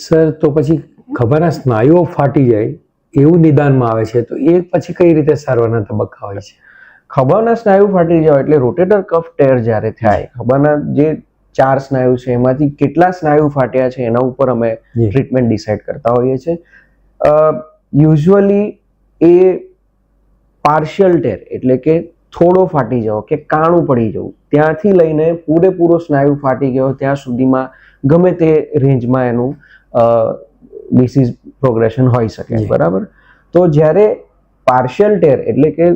Sir તો પછી ખભાના સ્નાયુઓ ફાટી જાય એવું નિદાનમાં આવે છે, તો એ પછી કઈ રીતે સારવારના તબક્કા હોય છે? ખભાના સ્નાયુ ફાટી જાય એટલે રોટેટર કફ ટેર જ્યારે થાય, ખભાના જે 4 સ્નાયુ છે એમાંથી કેટલા સ્નાયુ ફાટ્યા છે એના ઉપર અમે ટ્રીટમેન્ટ ડિસાઇડ કરતા હોઈએ છીએ. યુઝ્યુઅલી એ પાર્શિયલ ટેર એટલે કે થોડો ફાટી જવો કે કાણું પડી જવું, ત્યાંથી લઈને પૂરેપૂરો સ્નાયુ ફાટી ગયો ત્યાં સુધીમાં ગમે તે રેન્જમાં એનું ડિસીઝ પ્રોગ્રેશન હોઈ શકે. બરાબર. તો જ્યારે પાર્શિયલ ટેર એટલે કે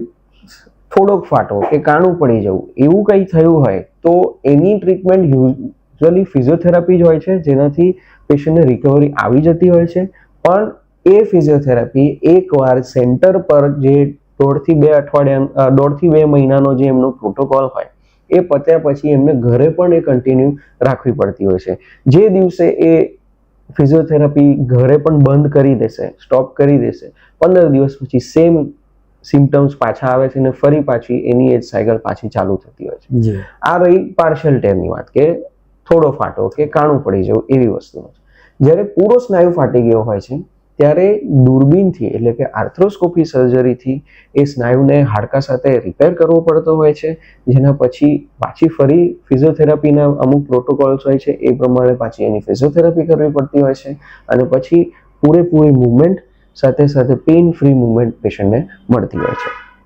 થોડોક ફાટો કે કાણું પડી જવું એવું કંઈ થયું હોય તો એની ટ્રીટમેન્ટ યુઝ્યુઅલી ફિઝિયોથેરાપી જ હોય છે, જેનાથી પેશન્ટને રિકવરી આવી જતી હોય છે. પણ એ ફિઝિયોથેરાપી એકવાર સેન્ટર પર જે 1.5 મહિનાનો જે એમનો પ્રોટોકોલ હોય એ પત્યા પછી એમને ઘરે પણ એ કન્ટિન્યુ રાખવી પડતી હોય છે. જે દિવસે એ ફિઝિયોથેરાપી ઘરે પણ બંધ કરી દેશે, સ્ટોપ કરી દેશે, 15 દિવસ પછી સેમ સિમ્પટમ્સ પાછા આવે છે અને ફરી પાછી એની એ જ સાયકલ પાછી ચાલુ થતી હોય છે. આ રહી પાર્શિયલ ટેરની વાત, કે થોડો ફાટો કે કાણું પડી જવું એવી વસ્તુ. જ્યારે પૂરો સ્નાયુ ફાટી ગયો હોય છે ત્યારે દૂરબીનથી એટલે કે આર્થ્રોસ્કોપી સર્જરીથી એ સ્નાયુને હાડકા સાથે રિપેર કરવો પડતો હોય છે, જેના પછી પાછી ફરી ફિઝિયોથેરાપીના અમુક પ્રોટોકોલ્સ હોય છે એ પ્રમાણે પાછી એની ફિઝિયોથેરાપી કરવી પડતી હોય છે અને પછી પૂરેપૂરી મૂવમેન્ટ સાથે સાથે પેઇન ફ્રી મૂવમેન્ટ પેશન્ટને મળતી હોય છે.